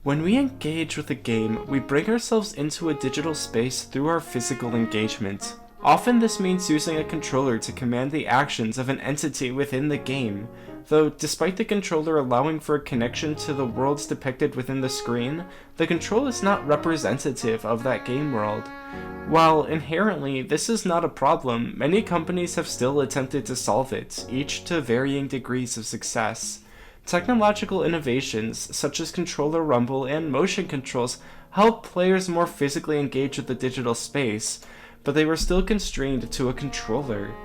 When we engage with a game, we bring ourselves into a digital space through our physical engagement. Often this means using a controller to command the actions of an entity within the game, though despite the controller allowing for a connection to the worlds depicted within the screen, the control is not representative of that game world. While inherently this is not a problem, many companies have still attempted to solve it, each to varying degrees of success. Technological innovations, such as controller rumble and motion controls, help players more physically engage with the digital space, but they were still constrained to a controller.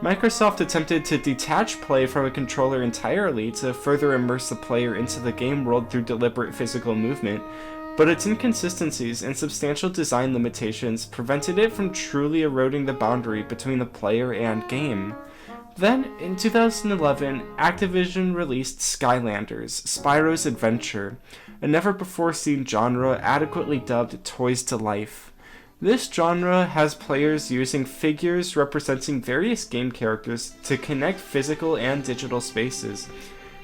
Microsoft attempted to detach play from a controller entirely to further immerse the player into the game world through deliberate physical movement, but its inconsistencies and substantial design limitations prevented it from truly eroding the boundary between the player and game. Then, in 2011, Activision released Skylanders: Spyro's Adventure, a never-before-seen genre adequately dubbed Toys to Life. This genre has players using figures representing various game characters to connect physical and digital spaces.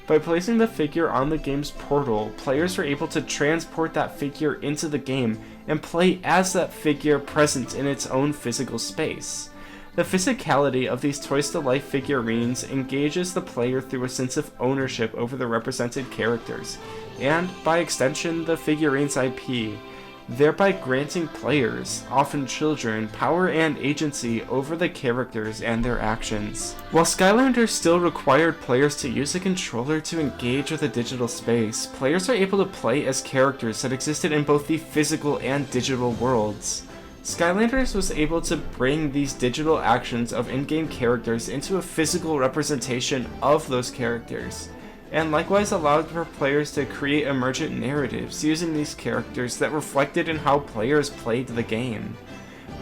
By placing the figure on the game's portal, players are able to transport that figure into the game and play as that figure present in its own physical space. The physicality of these Toys-to-Life figurines engages the player through a sense of ownership over the represented characters, and, by extension, the figurine's IP, thereby granting players, often children, power and agency over the characters and their actions. While Skylanders still required players to use a controller to engage with a digital space, players are able to play as characters that existed in both the physical and digital worlds. Skylanders was able to bring these digital actions of in-game characters into a physical representation of those characters, and likewise allowed for players to create emergent narratives using these characters that reflected in how players played the game.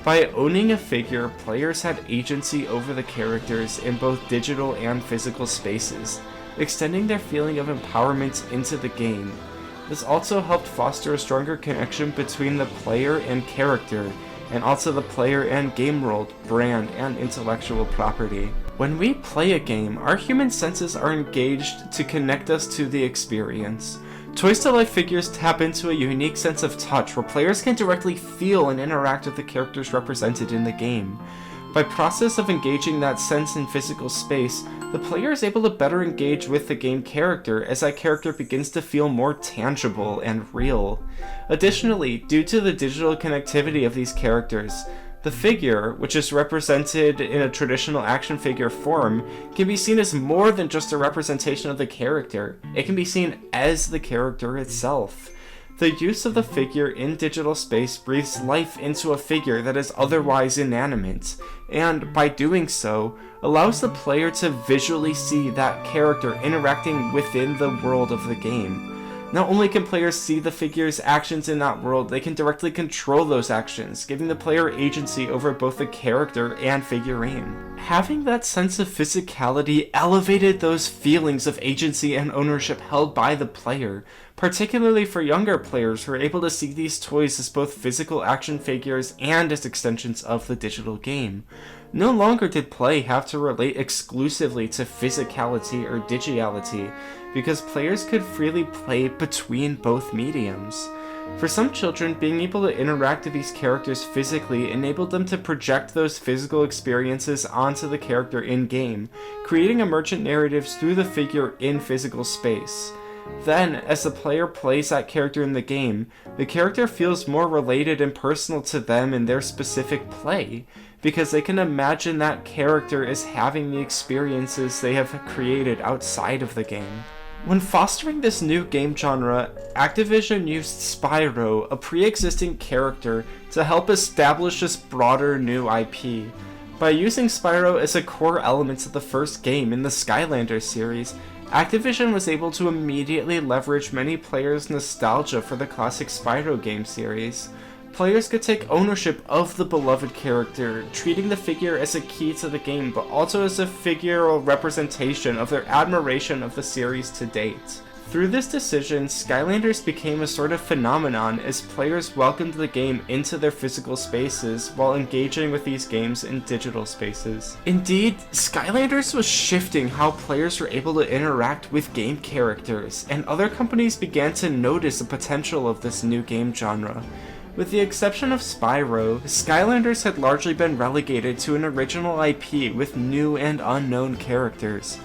By owning a figure, players had agency over the characters in both digital and physical spaces, extending their feeling of empowerment into the game. This also helped foster a stronger connection between the player and character, and also the player and game world, brand, and intellectual property. When we play a game, our human senses are engaged to connect us to the experience. Toys-to-Life figures tap into a unique sense of touch where players can directly feel and interact with the characters represented in the game. By process of engaging that sense in physical space, the player is able to better engage with the game character as that character begins to feel more tangible and real. Additionally, due to the digital connectivity of these characters, the figure, which is represented in a traditional action figure form, can be seen as more than just a representation of the character. It can be seen as the character itself. The use of the figure in digital space breathes life into a figure that is otherwise inanimate, and by doing so, allows the player to visually see that character interacting within the world of the game. Not only can players see the figure's actions in that world, they can directly control those actions, giving the player agency over both the character and figurine. Having that sense of physicality elevated those feelings of agency and ownership held by the player, particularly for younger players who are able to see these toys as both physical action figures and as extensions of the digital game. No longer did play have to relate exclusively to physicality or digitality, because players could freely play between both mediums. For some children, being able to interact with these characters physically enabled them to project those physical experiences onto the character in-game, creating emergent narratives through the figure in physical space. Then, as the player plays that character in the game, the character feels more related and personal to them in their specific play, because they can imagine that character as having the experiences they have created outside of the game. When fostering this new game genre, Activision used Spyro, a pre-existing character, to help establish this broader new IP. By using Spyro as a core element of the first game in the Skylanders series, Activision was able to immediately leverage many players' nostalgia for the classic Spyro game series. Players could take ownership of the beloved character, treating the figure as a key to the game, but also as a figural representation of their admiration of the series to date. Through this decision, Skylanders became a sort of phenomenon as players welcomed the game into their physical spaces while engaging with these games in digital spaces. Indeed, Skylanders was shifting how players were able to interact with game characters, and other companies began to notice the potential of this new game genre. With the exception of Spyro, Skylanders had largely been relegated to an original IP with new and unknown characters.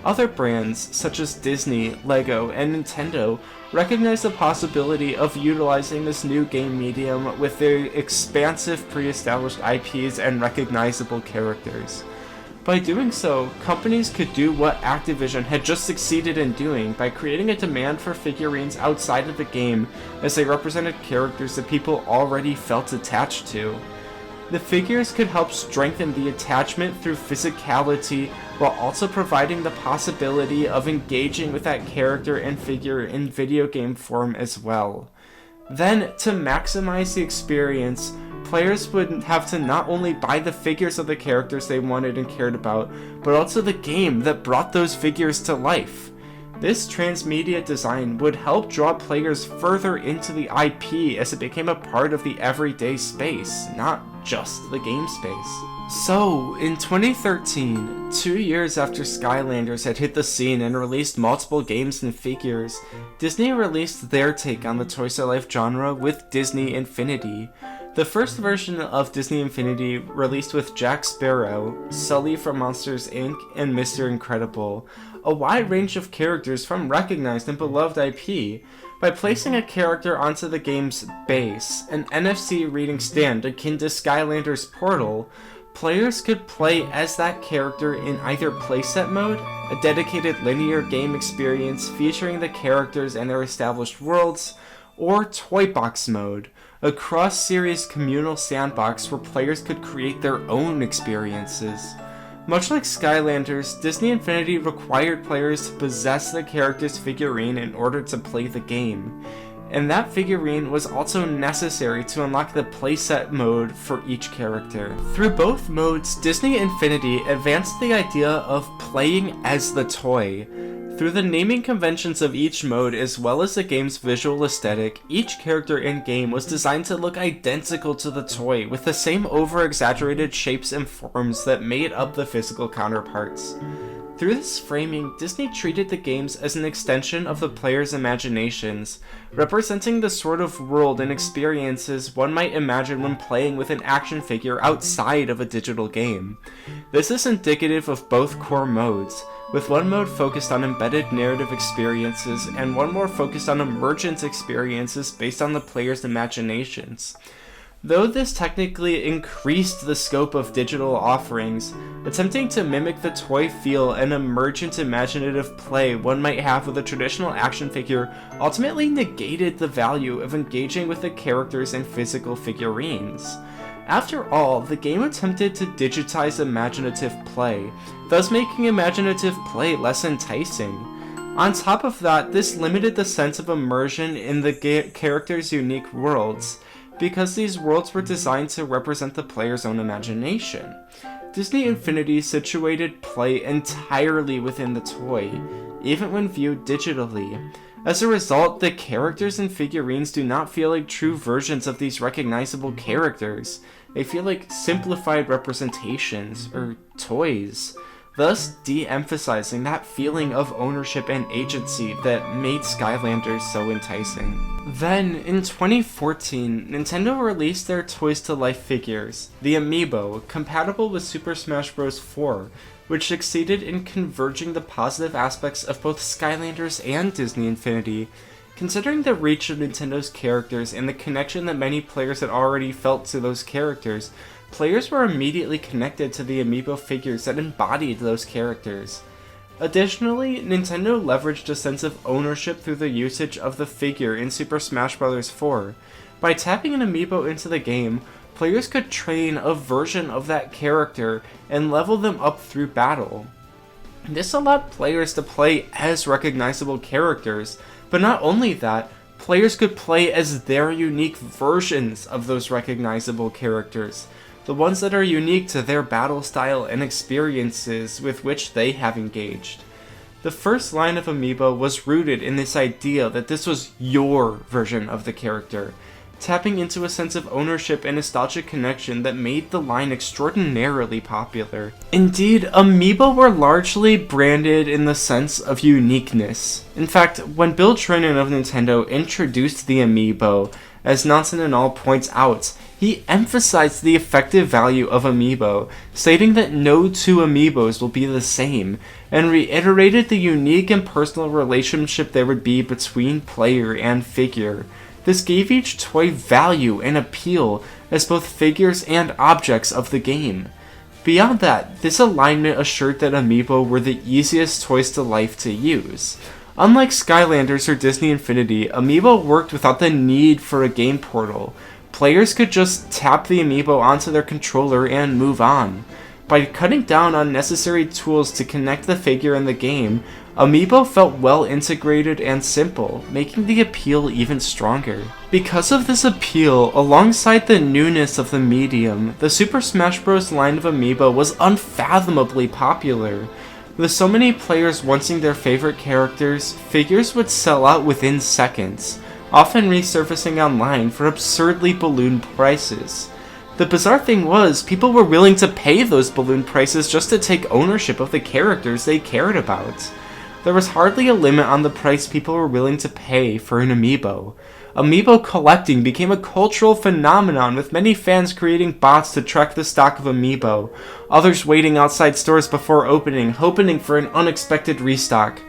Other brands, such as Disney, LEGO, and Nintendo, recognized the possibility of utilizing this new game medium with their expansive pre-established IPs and recognizable characters. By doing so, companies could do what Activision had just succeeded in doing by creating a demand for figurines outside of the game as they represented characters that people already felt attached to. The figures could help strengthen the attachment through physicality while also providing the possibility of engaging with that character and figure in video game form as well. Then, to maximize the experience, players would have to not only buy the figures of the characters they wanted and cared about, but also the game that brought those figures to life. This transmedia design would help draw players further into the IP as it became a part of the everyday space, not just the game space. So, in 2013, 2 years after Skylanders had hit the scene and released multiple games and figures, Disney released their take on the Toys to Life genre with Disney Infinity. The first version of Disney Infinity released with Jack Sparrow, Sully from Monsters Inc., and Mr. Incredible, a wide range of characters from recognized and beloved IP. By placing a character onto the game's base, an NFC reading stand akin to Skylanders Portal, players could play as that character in either playset mode, a dedicated linear game experience featuring the characters and their established worlds, or Toy Box mode, a cross-series communal sandbox where players could create their own experiences. Much like Skylanders, Disney Infinity required players to possess the character's figurine in order to play the game, and that figurine was also necessary to unlock the playset mode for each character. Through both modes, Disney Infinity advanced the idea of playing as the toy. Through the naming conventions of each mode as well as the game's visual aesthetic, each character in-game was designed to look identical to the toy, with the same over-exaggerated shapes and forms that made up the physical counterparts. Through this framing, Disney treated the games as an extension of the player's imaginations, representing the sort of world and experiences one might imagine when playing with an action figure outside of a digital game. This is indicative of both core modes, with one mode focused on embedded narrative experiences and one more focused on emergent experiences based on the player's imaginations. Though this technically increased the scope of digital offerings, attempting to mimic the toy feel and emergent imaginative play one might have with a traditional action figure ultimately negated the value of engaging with the characters in physical figurines. After all, the game attempted to digitize imaginative play, thus making imaginative play less enticing. On top of that, this limited the sense of immersion in the characters' unique worlds, because these worlds were designed to represent the player's own imagination. Disney Infinity situated play entirely within the toy, even when viewed digitally. As a result, the characters and figurines do not feel like true versions of these recognizable characters. They feel like simplified representations, or toys, thus de-emphasizing that feeling of ownership and agency that made Skylanders so enticing. Then, in 2014, Nintendo released their Toys to Life figures, the Amiibo, compatible with Super Smash Bros. 4, which succeeded in converging the positive aspects of both Skylanders and Disney Infinity. Considering the reach of Nintendo's characters and the connection that many players had already felt to those characters, players were immediately connected to the Amiibo figures that embodied those characters. Additionally, Nintendo leveraged a sense of ownership through the usage of the figure in Super Smash Bros. 4. By tapping an Amiibo into the game, players could train a version of that character and level them up through battle. This allowed players to play as recognizable characters, but not only that, players could play as their unique versions of those recognizable characters, the ones that are unique to their battle style and experiences with which they have engaged. The first line of Amiibo was rooted in this idea that this was your version of the character, tapping into a sense of ownership and nostalgic connection that made the line extraordinarily popular. Indeed, Amiibo were largely branded in the sense of uniqueness. In fact, when Bill Trinen of Nintendo introduced the Amiibo, as Nansen and All points out, he emphasized the effective value of Amiibo, stating that no two Amiibos will be the same, and reiterated the unique and personal relationship there would be between player and figure. This gave each toy value and appeal as both figures and objects of the game. Beyond that, this alignment assured that Amiibo were the easiest toys to life to use. Unlike Skylanders or Disney Infinity, Amiibo worked without the need for a game portal. Players could just tap the Amiibo onto their controller and move on. By cutting down on necessary tools to connect the figure in the game, Amiibo felt well integrated and simple, making the appeal even stronger. Because of this appeal, alongside the newness of the medium, the Super Smash Bros. Line of Amiibo was unfathomably popular. With so many players wanting their favorite characters, figures would sell out within seconds, often resurfacing online for absurdly ballooned prices. The bizarre thing was, people were willing to pay those balloon prices just to take ownership of the characters they cared about. There was hardly a limit on the price people were willing to pay for an Amiibo. Amiibo collecting became a cultural phenomenon, with many fans creating bots to track the stock of Amiibo, others waiting outside stores before opening, hoping for an unexpected restock.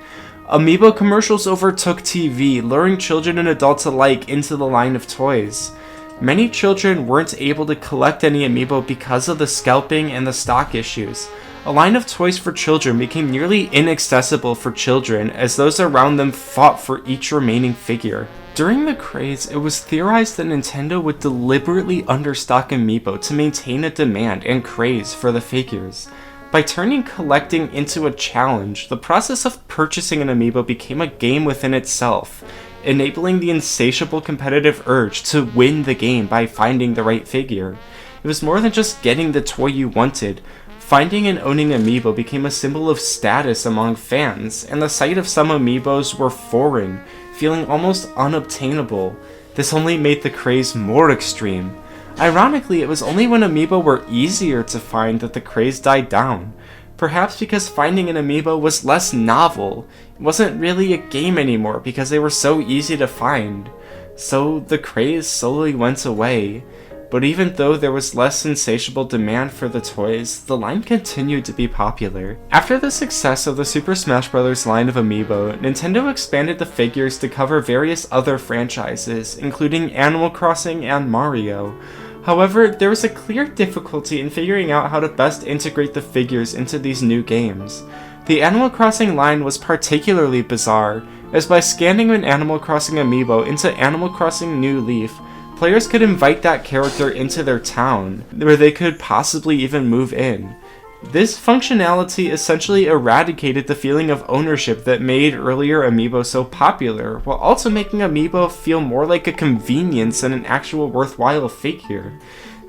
Amiibo commercials overtook TV, luring children and adults alike into the line of toys. Many children weren't able to collect any Amiibo because of the scalping and the stock issues. A line of toys for children became nearly inaccessible for children as those around them fought for each remaining figure. During the craze, it was theorized that Nintendo would deliberately understock Amiibo to maintain a demand and craze for the figures. By turning collecting into a challenge, the process of purchasing an Amiibo became a game within itself, enabling the insatiable competitive urge to win the game by finding the right figure. It was more than just getting the toy you wanted. Finding and owning Amiibo became a symbol of status among fans, and the sight of some Amiibos were foreign, feeling almost unobtainable. This only made the craze more extreme. Ironically, it was only when Amiibo were easier to find that the craze died down. Perhaps because finding an Amiibo was less novel. It wasn't really a game anymore because they were so easy to find. So the craze slowly went away. But even though there was less insatiable demand for the toys, the line continued to be popular. After the success of the Super Smash Bros. Line of Amiibo, Nintendo expanded the figures to cover various other franchises, including Animal Crossing and Mario. However, there was a clear difficulty in figuring out how to best integrate the figures into these new games. The Animal Crossing line was particularly bizarre, as by scanning an Animal Crossing Amiibo into Animal Crossing New Leaf, players could invite that character into their town, where they could possibly even move in. This functionality essentially eradicated the feeling of ownership that made earlier Amiibo so popular, while also making Amiibo feel more like a convenience than an actual worthwhile figure.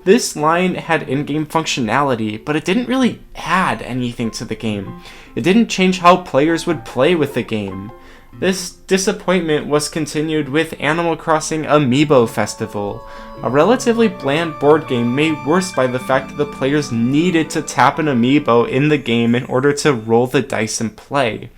This line had in-game functionality, but it didn't really add anything to the game. It didn't change how players would play with the game. This disappointment was continued with Animal Crossing Amiibo Festival, a relatively bland board game made worse by the fact that the players needed to tap an Amiibo in the game in order to roll the dice and play.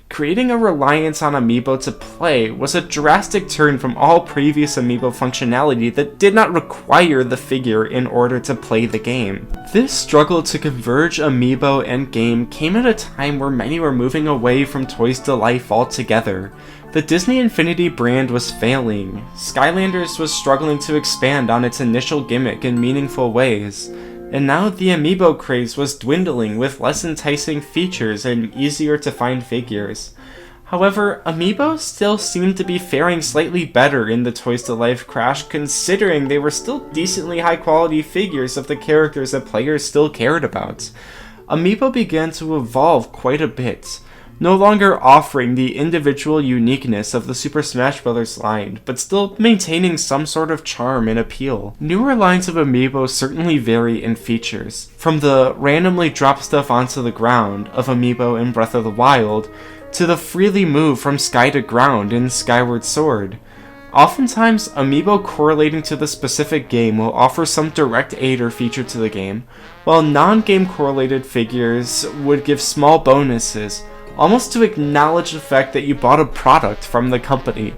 Creating a reliance on Amiibo to play was a drastic turn from all previous Amiibo functionality that did not require the figure in order to play the game. This struggle to converge Amiibo and game came at a time where many were moving away from toys to life altogether. The Disney Infinity brand was failing, Skylanders was struggling to expand on its initial gimmick in meaningful ways, and now the Amiibo craze was dwindling with less enticing features and easier to find figures. However, Amiibo still seemed to be faring slightly better in the Toys to Life crash, considering they were still decently high quality figures of the characters that players still cared about. Amiibo began to evolve quite a bit, no longer offering the individual uniqueness of the Super Smash Bros. Line, but still maintaining some sort of charm and appeal. Newer lines of Amiibo certainly vary in features, from the randomly drop stuff onto the ground of Amiibo in Breath of the Wild, to the freely move from sky to ground in Skyward Sword. Oftentimes, amiibo correlating to the specific game will offer some direct aid or feature to the game, while non-game correlated figures would give small bonuses, almost to acknowledge the fact that you bought a product from the company.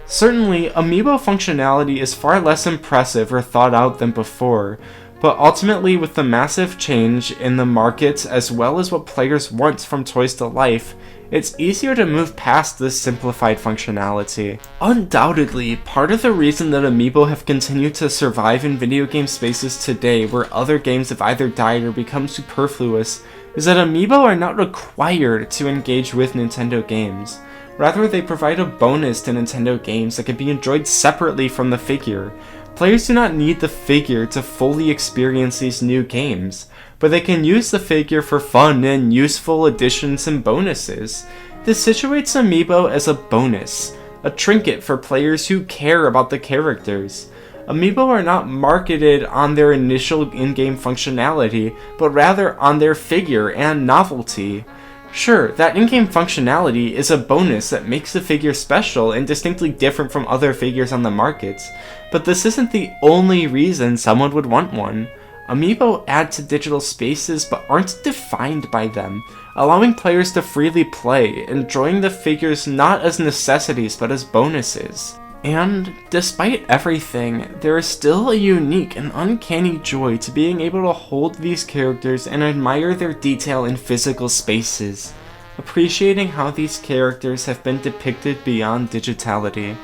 Certainly, amiibo functionality is far less impressive or thought out than before, but ultimately with the massive change in the market as well as what players want from toys to life, it's easier to move past this simplified functionality. Undoubtedly, part of the reason that amiibo have continued to survive in video game spaces today where other games have either died or become superfluous is that amiibo are not required to engage with Nintendo games. Rather, they provide a bonus to Nintendo games that can be enjoyed separately from the figure. Players do not need the figure to fully experience these new games, but they can use the figure for fun and useful additions and bonuses. This situates amiibo as a bonus, a trinket for players who care about the characters. Amiibo are not marketed on their initial in-game functionality, but rather on their figure and novelty. Sure, that in-game functionality is a bonus that makes the figure special and distinctly different from other figures on the market, but this isn't the only reason someone would want one. Amiibo add to digital spaces but aren't defined by them, allowing players to freely play, enjoying the figures not as necessities but as bonuses. And despite everything, there is still a unique and uncanny joy to being able to hold these characters and admire their detail in physical spaces, appreciating how these characters have been depicted beyond digitality.